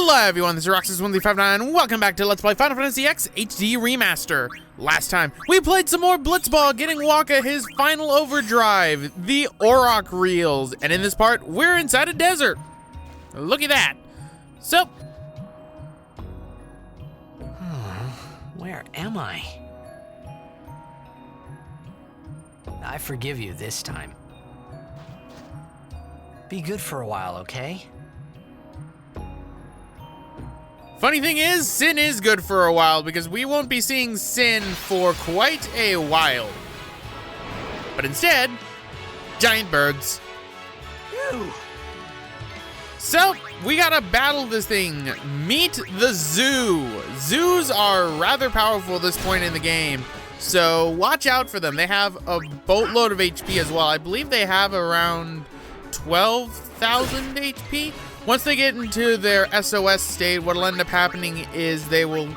Hello everyone, this is Roxas1359 and welcome back to Let's Play Final Fantasy X HD Remaster. Last time, we played some more Blitzball, getting Wakka his final overdrive, the Auroch Reels, and in this part, we're inside a desert. Look at that. So... Where am I? I forgive you this time. Be good for a while, okay? Funny thing is, Sin is good for a while because we won't be seeing Sin for quite a while. But instead, giant birds. Ew. So, we gotta battle this thing. Meet the zoo. Zoos are rather powerful at this point in the game, so watch out for them. They have a boatload of HP as well. I believe they have around 12,000 HP. Once they get into their SOS state, what'll end up happening is they will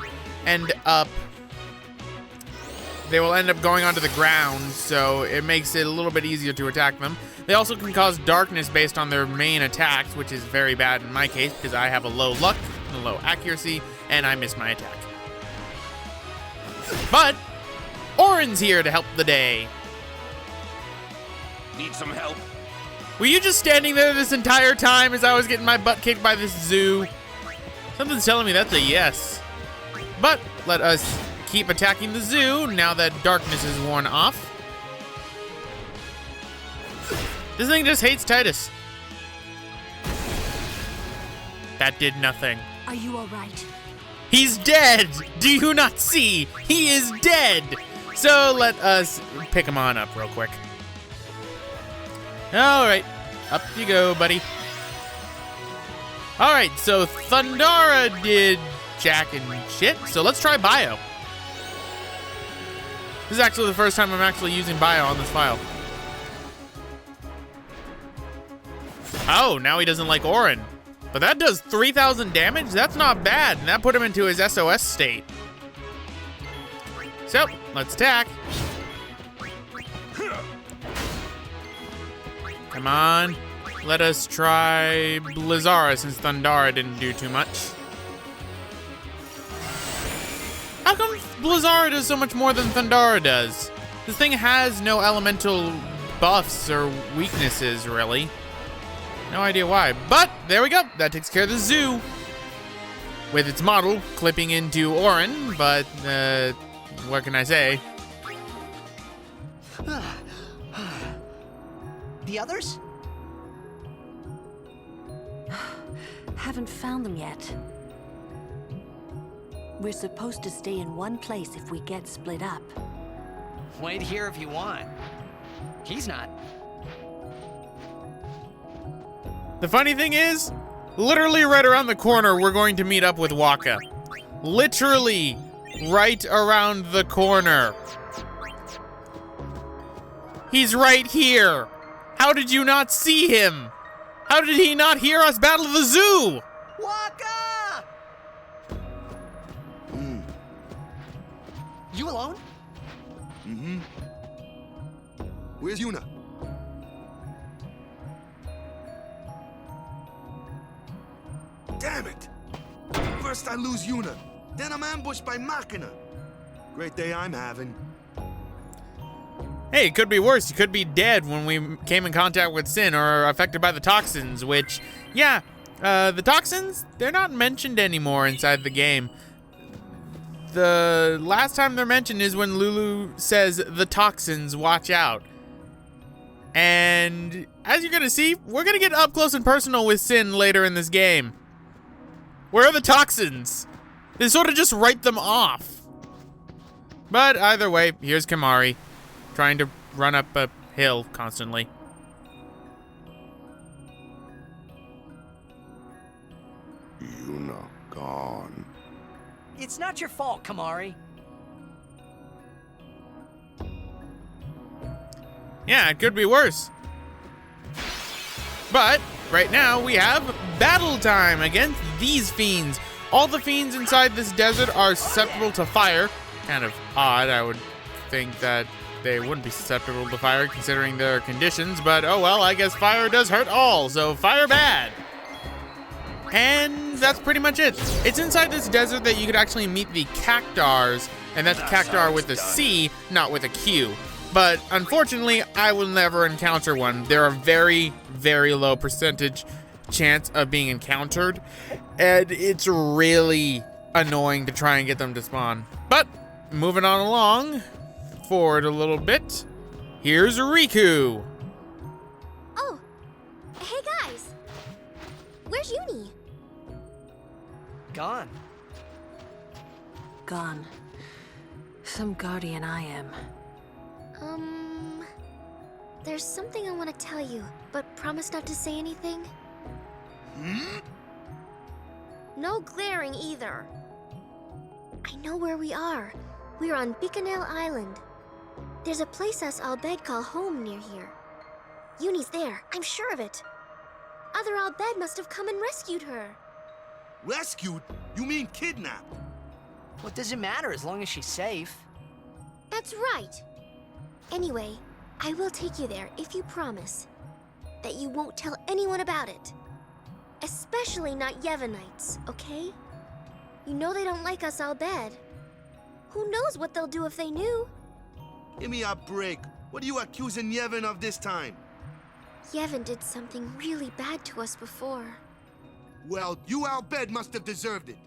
end up going onto the ground, so it makes it a little bit easier to attack them. They also can cause darkness based on their main attacks, which is very bad in my case because I have a low luck, a low accuracy, and I miss my attack. But Auron's here to help the day. Need some help? Were you just standing there this entire time as I was getting my butt kicked by this zoo? Something's telling me that's a yes. But let us keep attacking the zoo now that darkness is worn off. This thing just hates Titus. That did nothing. Are you all right? He's dead! Do you not see? He is dead! So let us pick him on up real quick. Alright, up you go, buddy. Alright, so Thundara did jack and shit, so let's try Bio. This is actually the first time I'm actually using Bio on this file. Oh, now he doesn't like Auron. But that does 3,000 damage? That's not bad, and that put him into his SOS state. So, let's attack. Come on. Let us try Blizzara since Thundara didn't do too much. How come Blizzara does so much more than Thundara does? This thing has no elemental buffs or weaknesses, really. No idea why, but there we go. That takes care of the zoo. With its model clipping into Auron, but what can I say? The others? Haven't found them yet. We're supposed to stay in one place if we get split up. Wait here if you want. He's not. The funny thing is, literally right around the corner, we're going to meet up with Wakka. Literally right around the corner. He's right here. How did you not see him? How did he not hear us battle the zoo? Wakka! You alone? Mm-hmm. Where's Yuna? Damn it! First I lose Yuna, then I'm ambushed by Machina. Great day I'm having. Hey, it could be worse. You could be dead when we came in contact with Sin or affected by the toxins, which, yeah, the toxins, they're not mentioned anymore inside the game. The last time they're mentioned is when Lulu says, the toxins, watch out. And as you're gonna see, we're gonna get up close and personal with Sin later in this game. Where are the toxins? They sort of just write them off. But either way, here's Kimahri, trying to run up a hill constantly. Yuna gone. It's not your fault, Kimahri. Yeah, it could be worse. But right now we have battle time against these fiends. All the fiends inside this desert are susceptible to fire. Kind of odd, I would think that they wouldn't be susceptible to fire considering their conditions, but oh well, I guess fire does hurt all, so fire bad. And that's pretty much it. It's inside this desert that you could actually meet the cactars, and that's cactar with a C, not with a Q. But unfortunately, I will never encounter one. They're a very, very low percentage chance of being encountered, and it's really annoying to try and get them to spawn. But moving on along, forward a little bit, here's Riku. Oh, hey guys. Where's Uni? Gone. Gone. Some guardian I am. There's something I want to tell you, but promise not to say anything. No glaring either. I know where we are. We're on Bikanel Island. There's a place us Al-Bed call home near here. Uni's there, I'm sure of it. Other Al-Bed must have come and rescued her. Rescued? You mean kidnapped? What does it matter as long as she's safe? That's right. Anyway, I will take you there if you promise that you won't tell anyone about it. Especially not Yevonites, okay? You know they don't like us Al-Bed. Who knows what they'll do if they knew? Give me a break. What are you accusing Yevon of this time? Yevon did something really bad to us before. Well, you Al-Bed must have deserved it.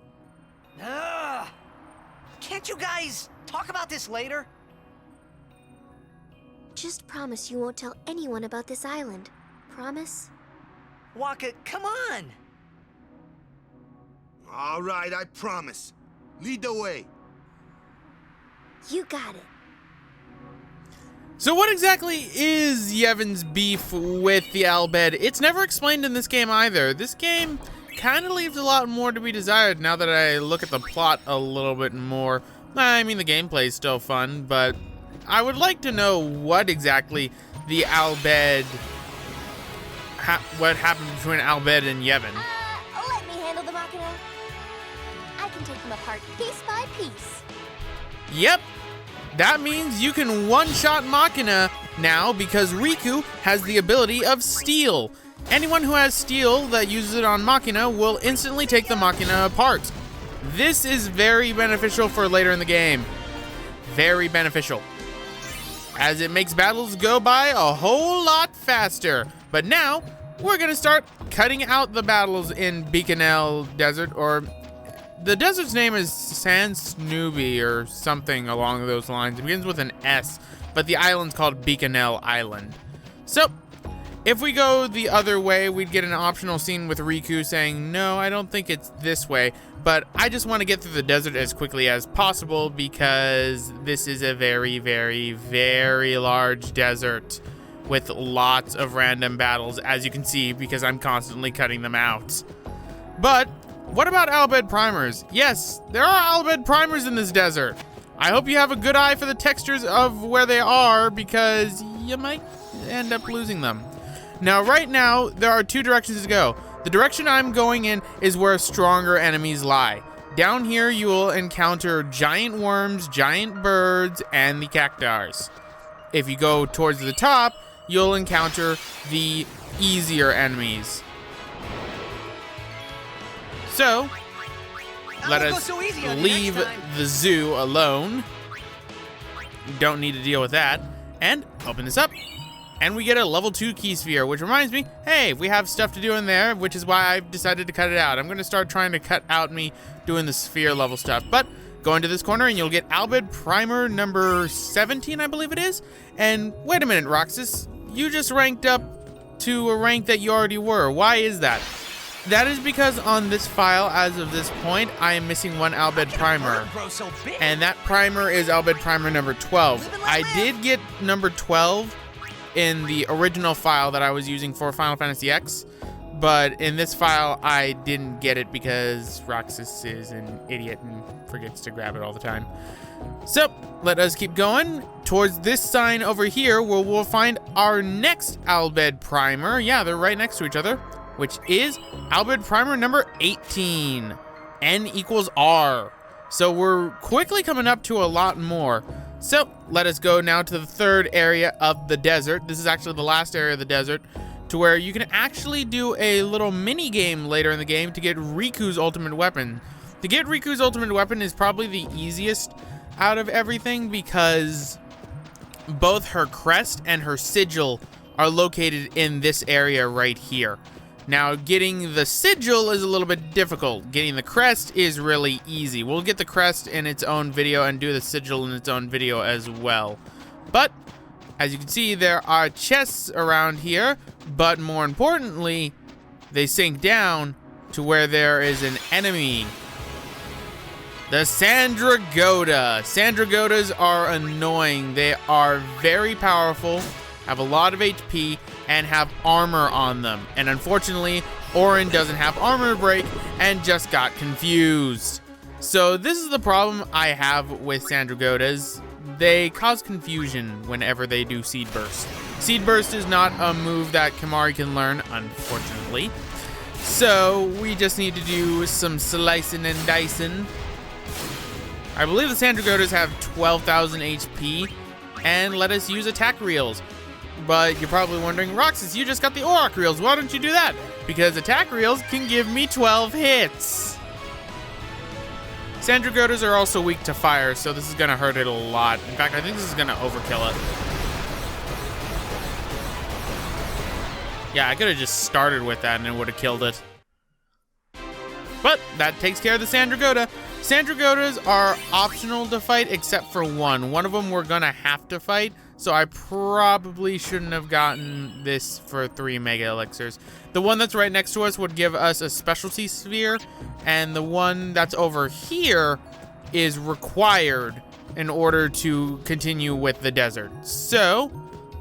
Ugh! Can't you guys talk about this later? Just promise you won't tell anyone about this island. Promise? Waka, come on! All right, I promise. Lead the way. You got it. So what exactly is Yevon's beef with the Al-Bed? It's never explained in this game either. This game kind of leaves a lot more to be desired now that I look at the plot a little bit more. I mean, the gameplay is still fun, but I would like to know what exactly the Al-Bed, what happened between Al-Bed and Yevon. Let me handle the Machina. I can take them apart piece by piece. Yep, that means you can one-shot Machina now because Riku has the ability of Steel. Anyone who has Steel that uses it on Machina will instantly take the Machina apart. This is very beneficial for later in the game. Very beneficial, as it makes battles go by a whole lot faster. But now, we're gonna start cutting out the battles in Bikanel Desert, or the desert's name is San Snooby or something along those lines. It begins with an S, but the island's called Bikanel Island. So, if we go the other way, we'd get an optional scene with Riku saying, no, I don't think it's this way, but I just want to get through the desert as quickly as possible because this is a very, very, very large desert with lots of random battles, as you can see, because I'm constantly cutting them out. But what about Al-Bed primers? Yes, there are Al-Bed primers in this desert. I hope you have a good eye for the textures of where they are because you might end up losing them. Now, right now, there are two directions to go. The direction I'm going in is where stronger enemies lie. Down here, you will encounter giant worms, giant birds, and the cactars. If you go towards the top, you'll encounter the easier enemies. So, let us leave the zoo alone. Don't need to deal with that. And open this up. And we get a level 2 key sphere, which reminds me, hey, we have stuff to do in there, which is why I've decided to cut it out. I'm going to start trying to cut out me doing the sphere level stuff. But go into this corner and you'll get Al-Bed primer number 17, I believe it is. And wait a minute, Roxas, you just ranked up to a rank that you already were. Why is that? That is because on this file, as of this point, I am missing one Al-Bed primer. And that primer is Al-Bed primer number 12. I did get number 12 in the original file that I was using for Final Fantasy X, but in this file I didn't get it because Roxas is an idiot and forgets to grab it all the time. So let us keep going towards this sign over here where we'll find our next Al-Bed primer. Yeah, they're right next to each other, which is Al-Bed primer number 18. N equals R. So we're quickly coming up to a lot more. So let us go now to the third area of the desert. This is actually the last area of the desert, to where you can actually do a little mini game later in the game to get Riku's ultimate weapon. To get Riku's ultimate weapon is probably the easiest out of everything because both her crest and her sigil are located in this area right here. Now, getting the sigil is a little bit difficult. Getting the crest is really easy. We'll get the crest in its own video and do the sigil in its own video as well. But, as you can see, there are chests around here, but more importantly, they sink down to where there is an enemy. The Sandragoda. Sandragodas are annoying. They are very powerful, have a lot of HP, and have armor on them. And unfortunately, Orin doesn't have armor break and just got confused. So this is the problem I have with Sandragodas. They cause confusion whenever they do Seed Burst. Seed Burst is not a move that Kimahri can learn, unfortunately. So we just need to do some slicing and dicing. I believe the Sandragodas have 12,000 HP and let us use attack reels. But you're probably wondering, Roxas, you just got the Auroch reels. Why don't you do that? Because attack reels can give me 12 hits. Sandragodas are also weak to fire, so this is going to hurt it a lot. In fact, I think this is going to overkill it. Yeah, I could have just started with that and it would have killed it. But that takes care of the Sandragoda. Sandragodas are optional to fight except for one. One of them we're going to have to fight. So I probably shouldn't have gotten this for 3 Mega Elixirs. The one that's right next to us would give us a specialty sphere, and the one that's over here is required in order to continue with the desert. So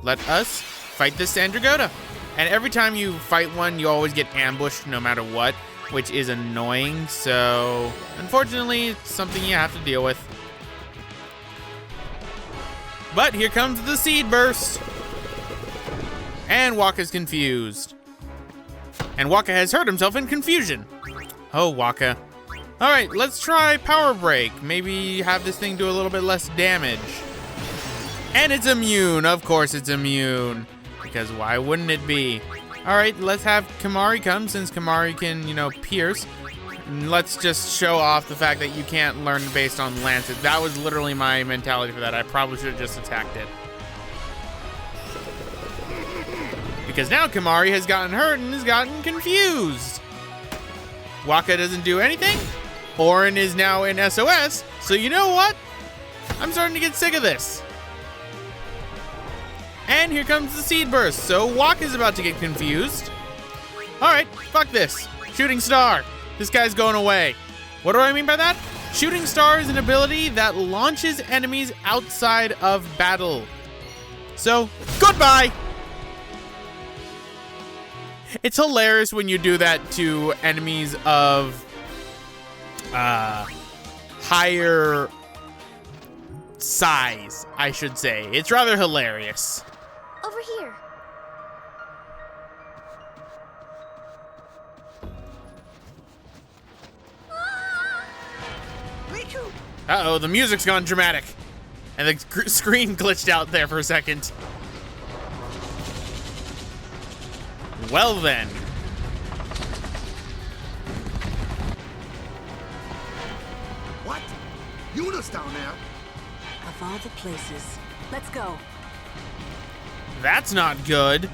let us fight this Sandragoda. And every time you fight one, you always get ambushed no matter what, which is annoying. So unfortunately, it's something you have to deal with. But here comes the Seed Burst. And Wakka's confused. And Wakka has hurt himself in confusion. Oh, Wakka. Alright, let's try Power Break. Maybe have this thing do a little bit less damage. And it's immune. Of course it's immune. Because why wouldn't it be? Alright, let's have Kimahri come since Kimahri can, pierce. Let's just show off the fact that you can't learn based on Lancet. That was literally my mentality for that. I probably should have just attacked it. Because now Kimahri has gotten hurt and has gotten confused. Wakka doesn't do anything. Orin is now in SOS. So you know what? I'm starting to get sick of this. And here comes the Seed Burst. So Wakka's about to get confused. Alright, fuck this. Shooting Star. This guy's going away. What do I mean by that? Shooting Star is an ability that launches enemies outside of battle. So, goodbye! It's hilarious when you do that to enemies of higher size, I should say. It's rather hilarious. Over here. Riku! Uh-oh, the music's gone dramatic. And the screen glitched out there for a second. Well then. What? Yuna's down there? Of all the places. Let's go. That's not good.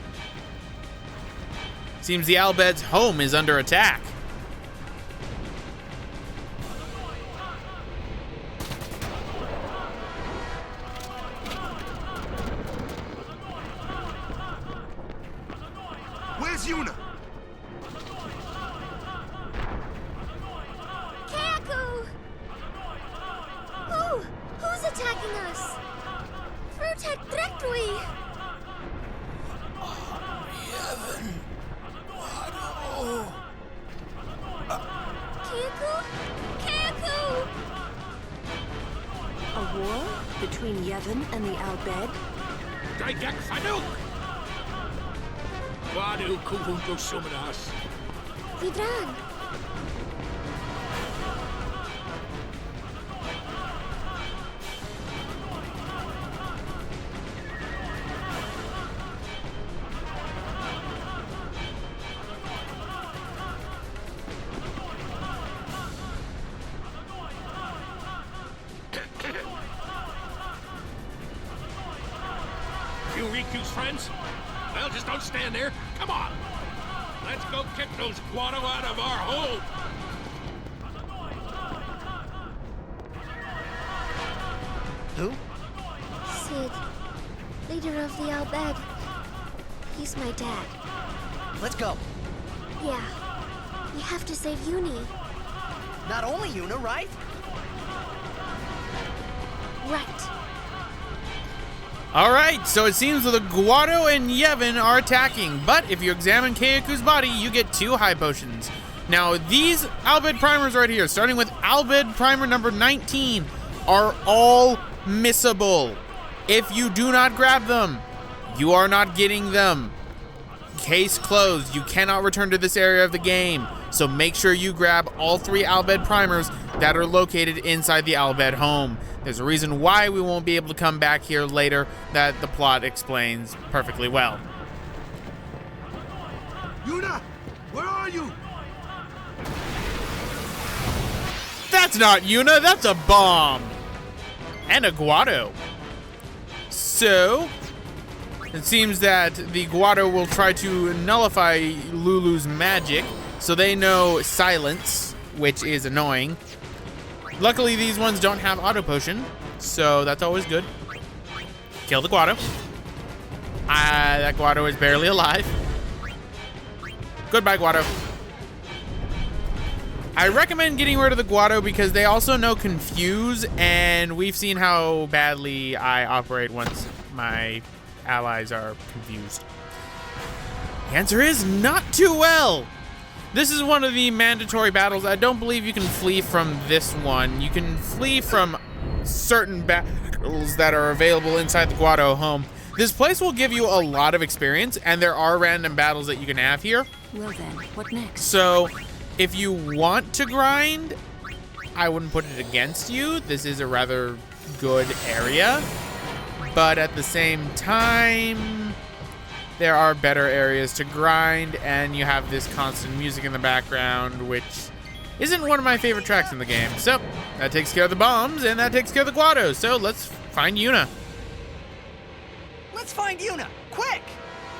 Seems the Albed's home is under attack. Where's Yuna? Kaku! Who's attacking us? Fruithead Directly! Kaku! A war between Yevon and the Albed? Dajak Fanuk! Wadu Kuvunto Sumanas. Vidran! Riku's friends? Well, just don't stand there. Come on. Let's go kick those guano out of our hole. Who? Sid, leader of the Al Bhed. He's my dad. Let's go. Yeah, we have to save Uni. Not only Yuna, right? Right. All right, so it seems that the Guado and Yevon are attacking, but if you examine Keiku's body, you get 2 high potions. Now, these Al Bhed primers right here, starting with Al Bhed primer number 19, are all missable. If you do not grab them, you are not getting them. Case closed. You cannot return to this area of the game. So make sure you grab all 3 Al Bhed primers that are located inside the Al Bhed home. There's a reason why we won't be able to come back here later that the plot explains perfectly well. Yuna, where are you? That's not Yuna, that's a bomb. And a Guado. So, it seems that the Guado will try to nullify Lulu's magic, so they know silence, which is annoying. Luckily, these ones don't have auto potion, so that's always good. Kill the Guado. That Guado is barely alive. Goodbye, Guado. I recommend getting rid of the Guado because they also know Confuse, and we've seen how badly I operate once my allies are confused. The answer is not too well. This is one of the mandatory battles. I don't believe you can flee from this one. You can flee from certain battles that are available inside the Guado home. This place will give you a lot of experience, and there are random battles that you can have here. Well then, what next? So, if you want to grind, I wouldn't put it against you. This is a rather good area. But at the same time, there are better areas to grind, and you have this constant music in the background, which isn't one of my favorite tracks in the game. So, that takes care of the bombs, and that takes care of the Guado. So, let's find Yuna. Let's find Yuna, quick!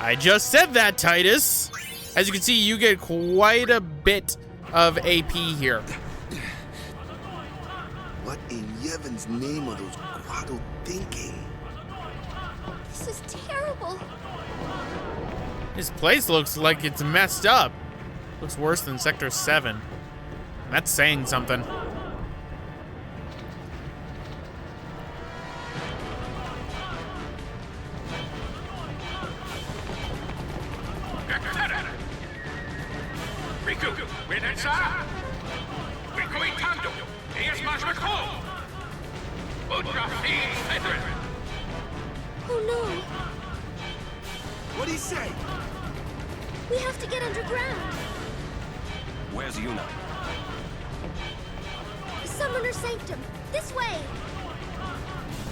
I just said that, Titus. As you can see, you get quite a bit of AP here. What in Yevon's name are those Guado thinking? This is terrible. This place looks like it's messed up. Looks worse than Sector 7. That's saying something. Riku, where that's We're going Tando. Here's Mashmako. Udra feeds Fedrin. Oh no, What'd he say? we have to get underground. Where's Yuna? Summoner Sanctum, this way.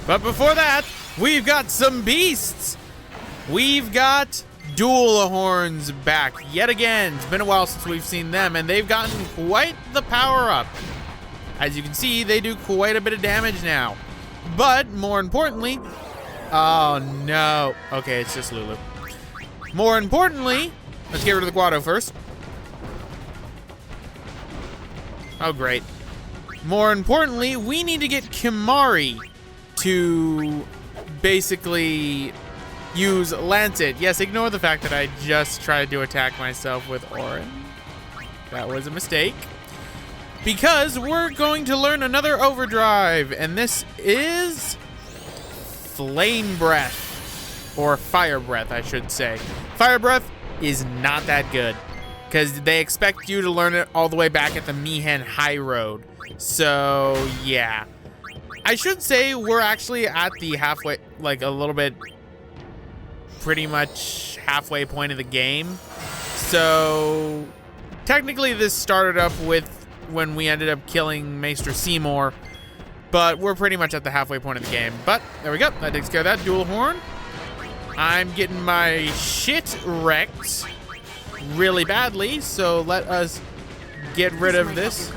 But before that, we've got some beasts. We've got Dual-Horns back yet again. It's been a while since we've seen them, and they've gotten quite the power up. As you can see, they do quite a bit of damage now. But more importantly, oh no. Okay, it's just Lulu. More importantly, let's get rid of the Guado first. Oh, great. More importantly, we need to get Kimari to basically use Lancet. Yes, ignore the fact that I just tried to attack myself with Orin. That was a mistake. Because we're going to learn another overdrive, and this is Flame Breath. Or Fire Breath, I should say. Fire Breath is not that good, because they expect you to learn it all the way back at the Mihen High Road. So, yeah. I should say we're actually at the halfway, like a little bit, pretty much halfway point of the game. So, technically this started up with when we ended up killing Maester Seymour, but we're pretty much at the halfway point of the game. But, there we go. That takes care of that. Dual Horn. I'm getting my shit wrecked really badly, so let us get rid of this.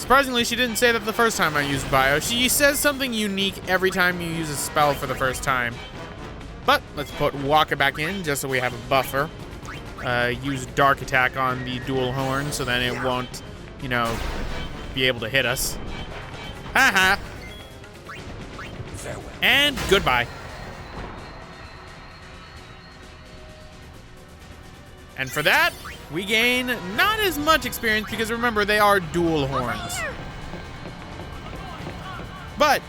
Surprisingly, she didn't say that the first time I used Bio. She says something unique every time you use a spell for the first time. But let's put Waka back in just so we have a buffer. Use Dark Attack on the dual horn so then it won't, you know, be able to hit us. Haha. And goodbye. And for that, we gain not as much experience because remember, they are dual horns. But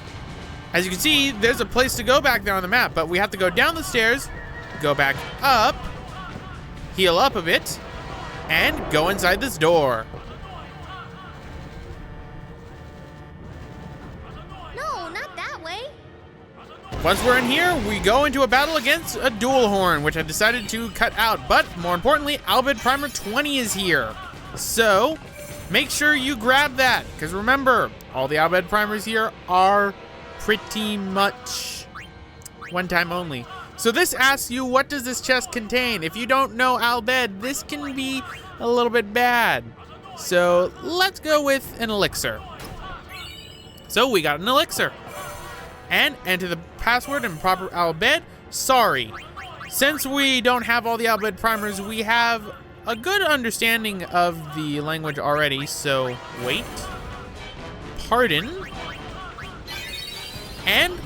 as you can see, there's a place to go back there on the map, but we have to go down the stairs, go back up, heal up a bit, and go inside this door. No, not that way. Once we're in here, we go into a battle against a dual horn, which I decided to cut out. But more importantly, Albed Primer 20 is here. So make sure you grab that, because remember, all the Albed Primers here are pretty much one time only. So this asks you, what does this chest contain? If you don't know Albed, this can be a little bit bad. So let's go with an elixir. So we got an elixir. And enter the password in proper Albed. Sorry. Since we don't have all the Albed primers, we have a good understanding of the language already. So wait. Pardon. And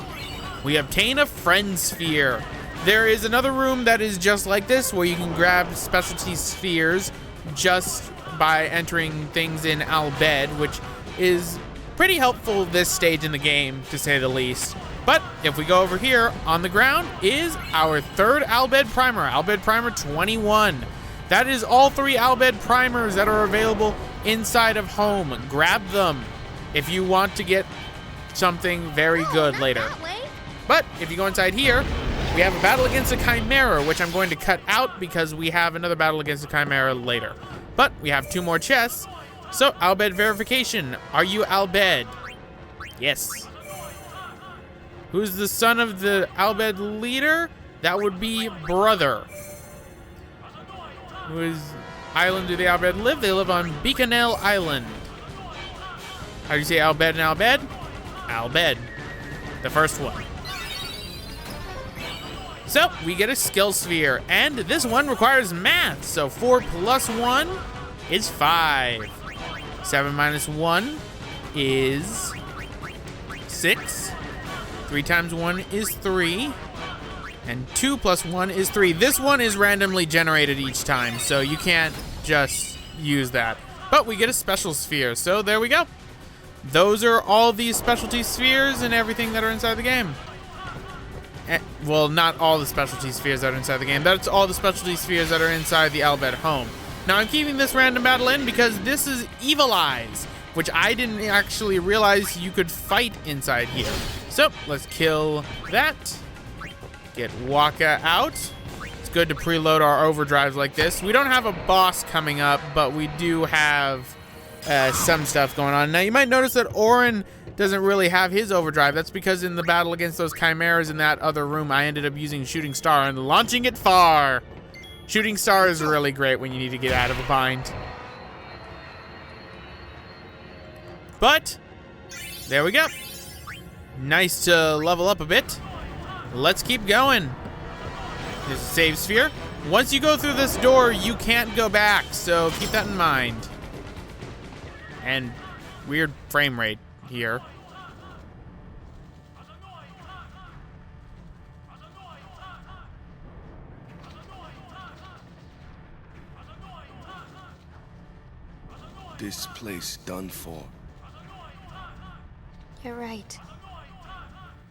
we obtain a friend sphere. There is another room that is just like this where you can grab specialty spheres just by entering things in Albed, which is pretty helpful this stage in the game, to say the least. But if we go over here, on the ground is our third Albed Primer, Albed Primer 21. That is all 3 Albed Primers that are available inside of home. Grab them if you want to get something very good not later. That way. But if you go inside here, we have a battle against a Chimera, which I'm going to cut out because we have another battle against a Chimera later. But we have 2 more chests. So, Albed verification. Are you Albed? Yes. Who's the son of the Albed leader? That would be Brother. Whose island do the Albed live? They live on Bikanel Island. How do you say Albed and Albed? Albed. The first one. So, we get a skill sphere, and this one requires math. So 4 plus 1 is 5. 7 minus 1 is 6. 3 times 1 is 3. And 2 plus 1 is 3. This one is randomly generated each time, so you can't just use that. But we get a special sphere, so there we go. Those are all these specialty spheres and everything that are inside the game. Well, not all the specialty spheres that are inside the game. That's all the specialty spheres that are inside the Albed home. Now, I'm keeping this random battle in because this is Evil Eyes, which I didn't actually realize you could fight inside here. So, let's kill that. Get Waka out. It's good to preload our overdrives like this. We don't have a boss coming up, but we do have some stuff going on. Now, you might notice that Orin doesn't really have his overdrive. That's because in the battle against those chimeras in that other room, I ended up using Shooting Star and launching it far. Shooting Star is really great when you need to get out of a bind. But there we go. Nice to level up a bit. Let's keep going. There's a save sphere. Once you go through this door, you can't go back, so keep that in mind. And weird frame rate here. This place done for. You're right.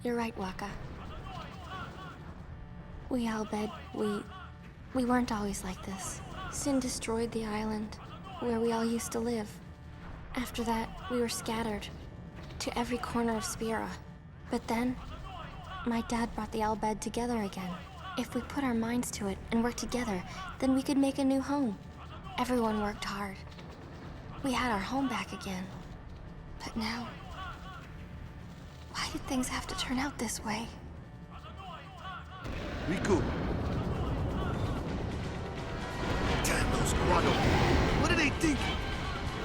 You're right, Waka. We Albed, we weren't always like this. Sin destroyed the island, where we all used to live. After that, we were scattered to every corner of Spira. But then, my dad brought the Albed together again. If we put our minds to it and worked together, then we could make a new home. Everyone worked hard. We had our home back again. But now, why did things have to turn out this way? Riku. Damn those Grotto. What are they thinking?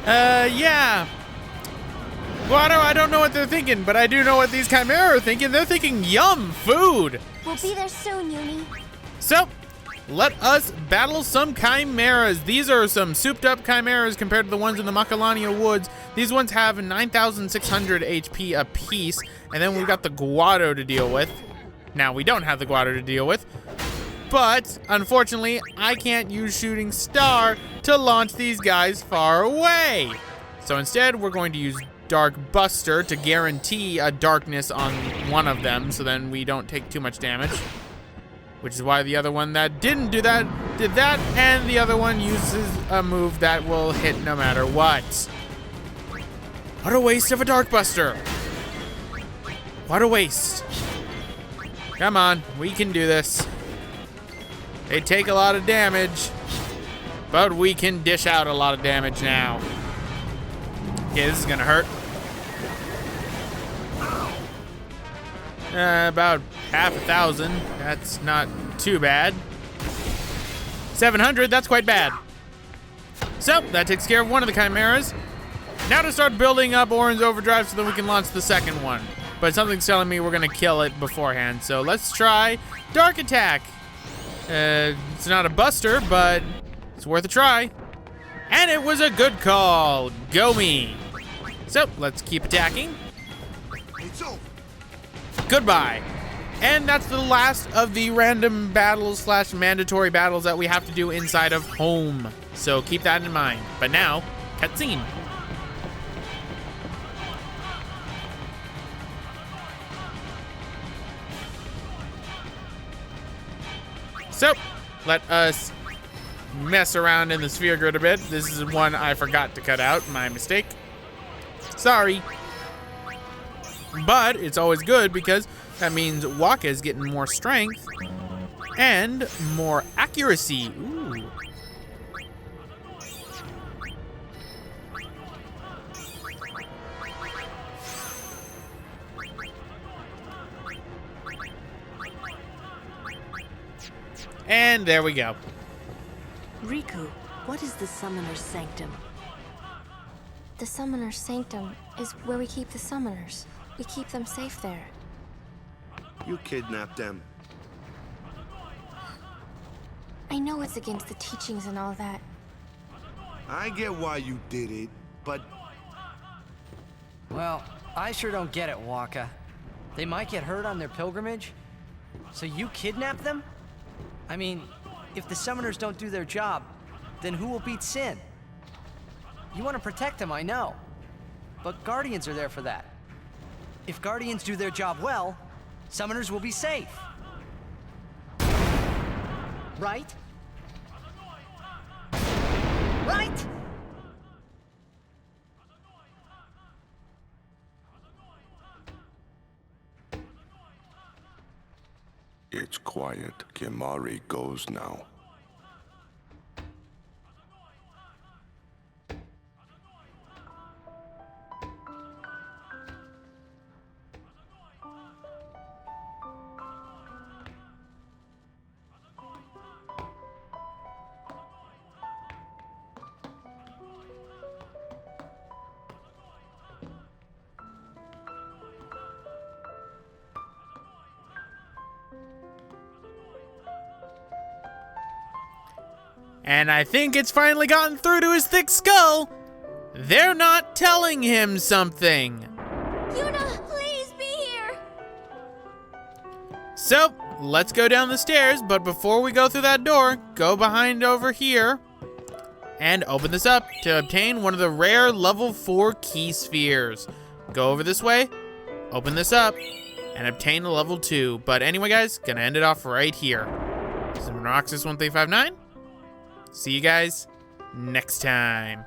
Yeah. Guado, I don't know what they're thinking, but I do know what these Chimera are thinking. They're thinking, yum, food. We'll be there soon, Uni. So, let us battle some Chimeras. These are some souped up Chimeras compared to the ones in the Macalania Woods. These ones have 9,600 HP apiece, and then we've got the Guado to deal with. Now, we don't have the Guado to deal with, but unfortunately, I can't use Shooting Star to launch these guys far away. So instead, we're going to use Dark Buster to guarantee a darkness on one of them, so then we don't take too much damage. Which is why the other one that didn't do that, did that, and the other one uses a move that will hit no matter what. What a waste of a Dark Buster. What a waste. Come on, we can do this. They take a lot of damage, but we can dish out a lot of damage now. Okay, this is gonna hurt. About half 1,000. That's not too bad. 700, that's quite bad. So, that takes care of one of the Chimeras. Now to start building up Orange Overdrive so that we can launch the second one. But something's telling me we're gonna kill it beforehand. So let's try Dark Attack. It's not a buster, but it's worth a try. And it was a good call. Go me. So, let's keep attacking. It's over. Goodbye. And that's the last of the random battles / mandatory battles that we have to do inside of home. So keep that in mind. But now, cutscene. So, let us mess around in the sphere grid a bit. This is one I forgot to cut out, my mistake. Sorry. But it's always good because that means Waka is getting more strength and more accuracy. Ooh. And there we go. Riku, what is the Summoner's Sanctum? The Summoner's Sanctum is where we keep the summoners. We keep them safe there. You kidnapped them. I know it's against the teachings and all that. I get why you did it, but Well, I sure don't get it, Waka. They might get hurt on their pilgrimage. So you kidnap them? I mean, if the summoners don't do their job, then who will beat Sin? You want to protect them, I know. But Guardians are there for that. If Guardians do their job well, summoners will be safe. Right? Right? It's quiet. Kimari goes now. And I think it's finally gotten through to his thick skull. They're not telling him something. Yuna, please be here! So, let's go down the stairs, but before we go through that door, go behind over here and open this up to obtain one of the rare level 4 key spheres. Go over this way, open this up, and obtain a level 2. But anyway, guys, gonna end it off right here. This is Roxas1359. See you guys next time.